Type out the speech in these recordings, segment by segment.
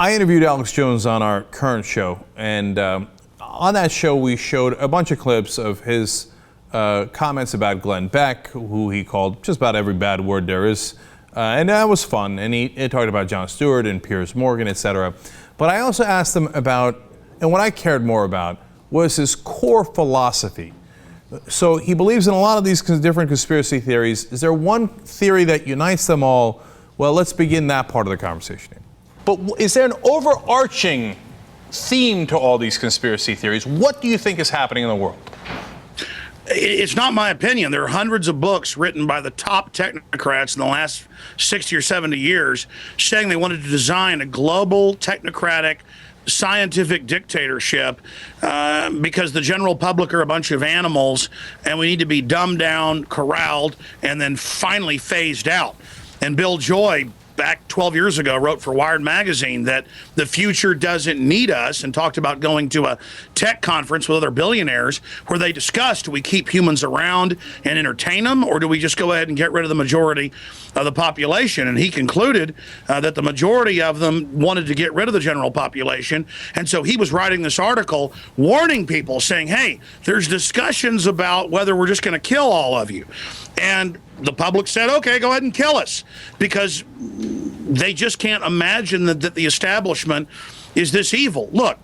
I interviewed Alex Jones on our current show, and on that show we showed a bunch of clips of his comments about Glenn Beck, who he called just about every bad word there is, and that was fun. And he talked about Jon Stewart and Piers Morgan, etc. But I also asked him about, and what I cared more about, was his core philosophy. So he believes in a lot of these different conspiracy theories. Is there one theory that unites them all? Well, let's begin that part of the conversation. But is there an overarching theme to all these conspiracy theories? What do you think is happening in the world? It's not my opinion. There are hundreds of books written by the top technocrats in the last 60 or 70 years saying they wanted to design a global technocratic scientific dictatorship because the general public are a bunch of animals and we need to be dumbed down, corralled, and then finally phased out. And Bill Joy, back 12 years ago, wrote for Wired magazine that the future doesn't need us, and talked about going to a tech conference with other billionaires where they discussed, do we keep humans around and entertain them, or do we just go ahead and get rid of the majority of the population? And he concluded that the majority of them wanted to get rid of the general population. And so he was writing this article warning people, saying, hey, there's discussions about whether we're just going to kill all of you. And the public said, okay, go ahead and kill us, because they just can't imagine that the establishment is this evil. Look,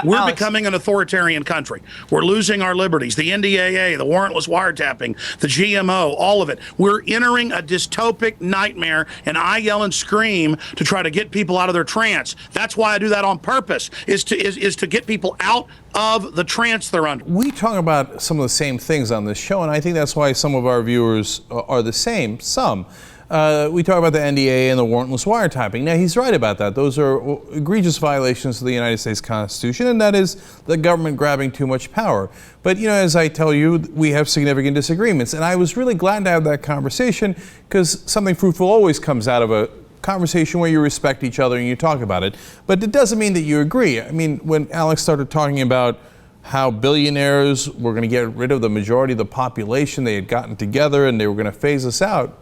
we're becoming an authoritarian country. We're losing our liberties. The NDAA, the warrantless wiretapping, the GMO, all of it. We're entering a dystopic nightmare, and I yell and scream to try to get people out of their trance. That's why I do that on purpose, is to get people out of the trance they're under. We talk about some of the same things on this show, and I think that's why some of our viewers are the same. Some. We talk about the NDAA and the warrantless wiretapping. Now, he's right about that. Those are egregious violations of the United States Constitution, and that is the government grabbing too much power. But, you know, as I tell you, we have significant disagreements. And I was really glad to have that conversation, because something fruitful always comes out of a conversation where you respect each other and you talk about it. But it doesn't mean that you agree. I mean, when Alex started talking about how billionaires were going to get rid of the majority of the population, they had gotten together and they were going to phase us out.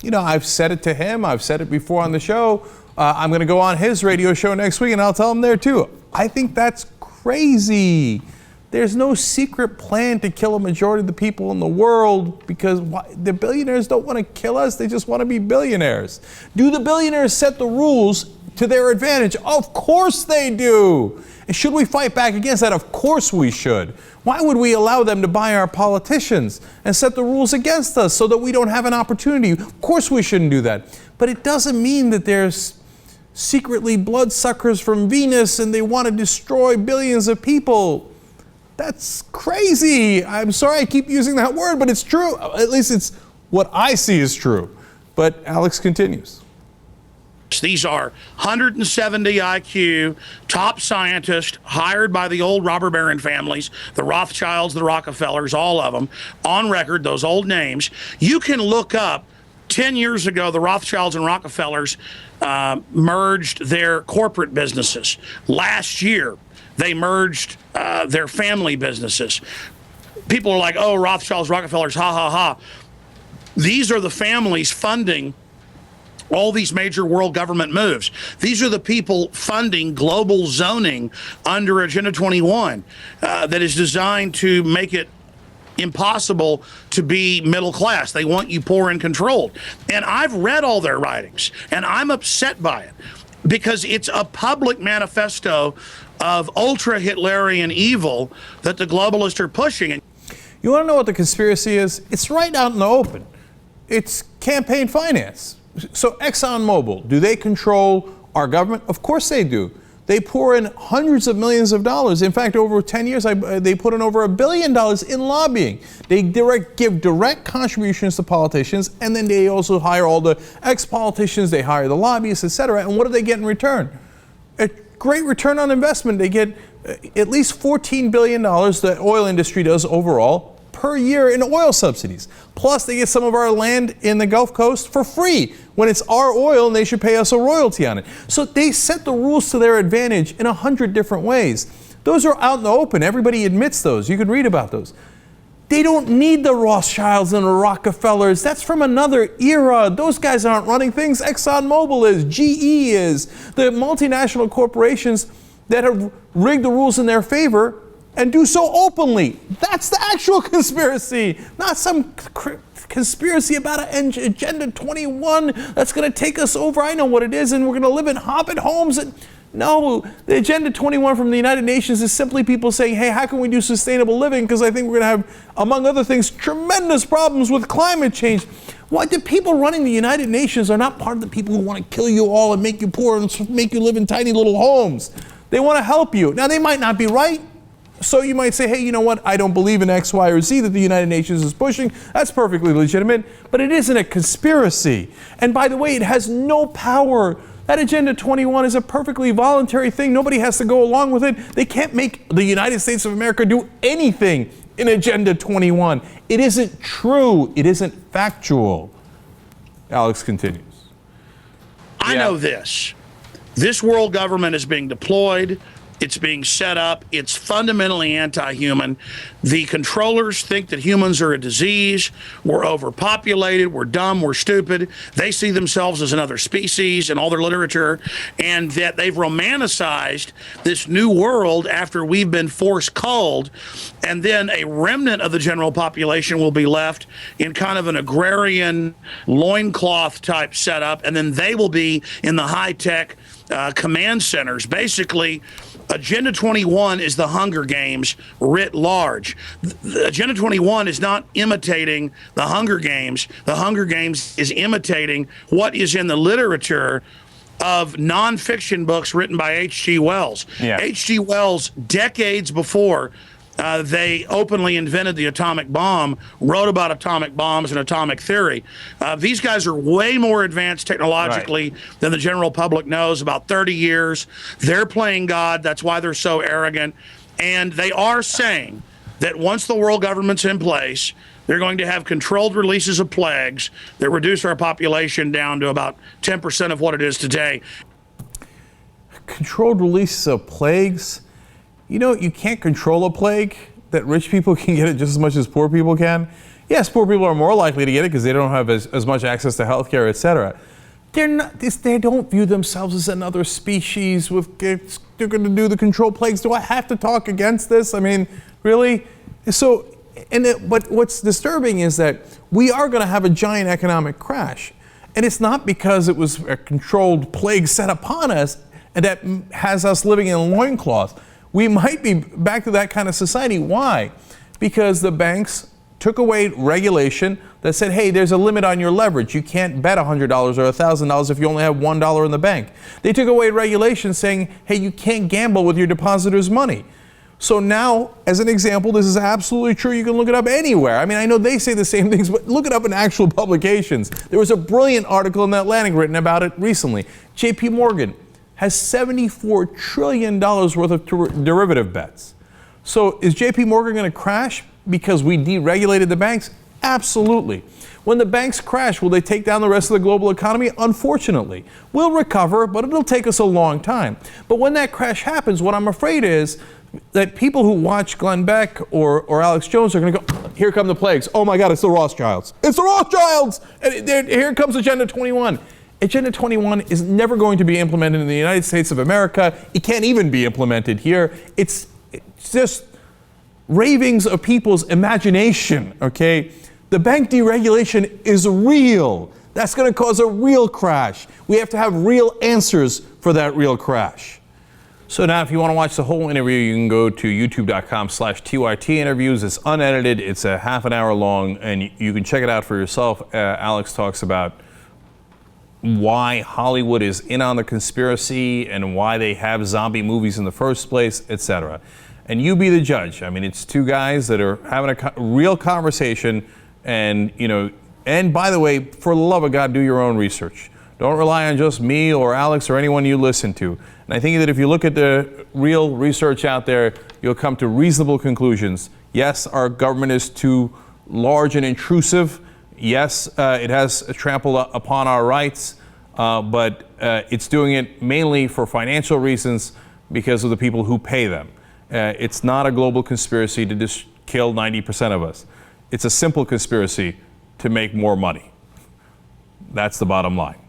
You know, I've said it to him. I've said it before on the show. I'm going to go on his radio show next week, and I'll tell him there, too. I think that's crazy. There's no secret plan to kill a majority of the people in the world, because the billionaires don't want to kill us. They just want to be billionaires. Do the billionaires set the rules to their advantage? Of course they do. And should we fight back against that? Of course we should. Why would we allow them to buy our politicians and set the rules against us so that we don't have an opportunity? Of course we shouldn't do that. But it doesn't mean that there's secretly bloodsuckers from Venus and they want to destroy billions of people. That's crazy. I'm sorry I keep using that word, but it's true. At least it's what I see is true. But Alex continues. These are 170 IQ, top scientists hired by the old robber baron families, the Rothschilds, the Rockefellers, all of them, on record, those old names. You can look up 10 years ago, the Rothschilds and Rockefellers merged their corporate businesses. Last year, they merged their family businesses. People are like, oh, Rothschilds, Rockefellers, ha, ha, ha. These are the families funding all these major world government moves. These are the people funding global zoning under Agenda 21 that is designed to make it impossible to be middle class. They want you poor and controlled. And I've read all their writings, and I'm upset by it, because it's a public manifesto of ultra-Hitlerian evil that the globalists are pushing. You want to know what the conspiracy is? It's right out in the open. It's campaign finance. So ExxonMobil, do they control our government? Of course they do. They pour in hundreds of millions of dollars. In fact, over 10 years, they put in over $1 billion in lobbying. They give direct contributions to politicians, and then they also hire all the ex-politicians, they hire the lobbyists, etc. And what do they get in return? A great return on investment. They get at least $14 billion, the oil industry does overall, per year in oil subsidies. Plus, they get some of our land in the Gulf Coast for free when it's our oil, and they should pay us a royalty on it. So they set the rules to their advantage in 100 different ways. Those are out in the open. Everybody admits those. You can read about those. They don't need the Rothschilds and the Rockefellers. That's from another era. Those guys aren't running things. ExxonMobil is, GE is, the multinational corporations that have rigged the rules in their favor and do so openly. That's the actual conspiracy, not some conspiracy about an Agenda 21 that's going to take us over. I know what it is, and we're going to live in Hobbit homes. No, the Agenda 21 from the United Nations is simply people saying, hey, how can we do sustainable living? Because I think we're going to have, among other things, tremendous problems with climate change. Why? The people running the United Nations are not part of the people who want to kill you all and make you poor and make you live in tiny little homes. They want to help you. Now, they might not be right. So you might say, hey, you know what? I don't believe in X, Y, or Z that the United Nations is pushing. That's perfectly legitimate. But it isn't a conspiracy. And by the way, it has no power. That Agenda 21 is a perfectly voluntary thing. Nobody has to go along with it. They can't make the United States of America do anything in Agenda 21. It isn't true. It isn't factual. Alex continues. I know this. This world government is being deployed. It's being set up. It's fundamentally anti-human. The controllers think that humans are a disease. We're overpopulated. We're dumb. We're stupid. They see themselves as another species in all their literature, and that they've romanticized this new world after we've been forced culled, and then a remnant of the general population will be left in kind of an agrarian loincloth type setup, and then they will be in the high-tech command centers. Basically, Agenda 21 is the Hunger Games writ large. Agenda 21 is not imitating the Hunger Games. The Hunger Games is imitating what is in the literature of nonfiction books written by H.G. Wells. Yeah. H.G. Wells, decades before they openly invented the atomic bomb, wrote about atomic bombs and atomic theory. These guys are way more advanced technologically than the general public knows, about 30 years. They're playing God. That's why they're so arrogant. And they are saying that once the world government's in place, they're going to have controlled releases of plagues that reduce our population down to about 10% of what it is today. Controlled releases of plagues? You know, you can't control a plague, that rich people can get it just as much as poor people can. Yes, poor people are more likely to get it because they don't have as much access to healthcare, et cetera. They don't view themselves as another species they're going to do the control plagues. Do I have to talk against this? I mean, really? So, but what's disturbing is that we are going to have a giant economic crash. And it's not because it was a controlled plague set upon us and that has us living in a loincloth. We might be back to that kind of society. Why? Because the banks took away regulation that said, hey, there's a limit on your leverage. You can't bet $100 or $1,000 if you only have $1 in the bank. They took away regulation saying, hey, you can't gamble with your depositors' money. So now, as an example, this is absolutely true. You can look it up anywhere. I mean, I know they say the same things, but look it up in actual publications. There was a brilliant article in The Atlantic written about it recently. J.P. Morgan has $74 trillion worth of derivative bets. So is JP Morgan going to crash because we deregulated the banks? Absolutely. When the banks crash, will they take down the rest of the global economy? Unfortunately. We'll recover, but it'll take us a long time. But when that crash happens, what I'm afraid is that people who watch Glenn Beck or Alex Jones are going to go, here come the plagues. Oh my God, it's the Rothschilds. It's the Rothschilds! And here comes Agenda 21. Agenda 21 is never going to be implemented in the United States of America. It can't even be implemented here. It's just ravings of people's imagination, okay? The bank deregulation is real. That's going to cause a real crash. We have to have real answers for that real crash. So now if you want to watch the whole interview, you can go to youtube.com/TYT Interviews. It's unedited. It's a half an hour long, and you can check it out for yourself. Alex talks about why Hollywood is in on the conspiracy and why they have zombie movies in the first place, etc. And you be the judge. I mean, it's two guys that are having a real conversation, and and by the way, for the love of God, do your own research. Don't rely on just me or Alex or anyone you listen to. And I think that if you look at the real research out there, you'll come to reasonable conclusions. Yes, our government is too large and intrusive. Yes, it has trampled upon our rights, but it's doing it mainly for financial reasons because of the people who pay them. It's not a global conspiracy to kill 90% of us. It's a simple conspiracy to make more money. That's the bottom line.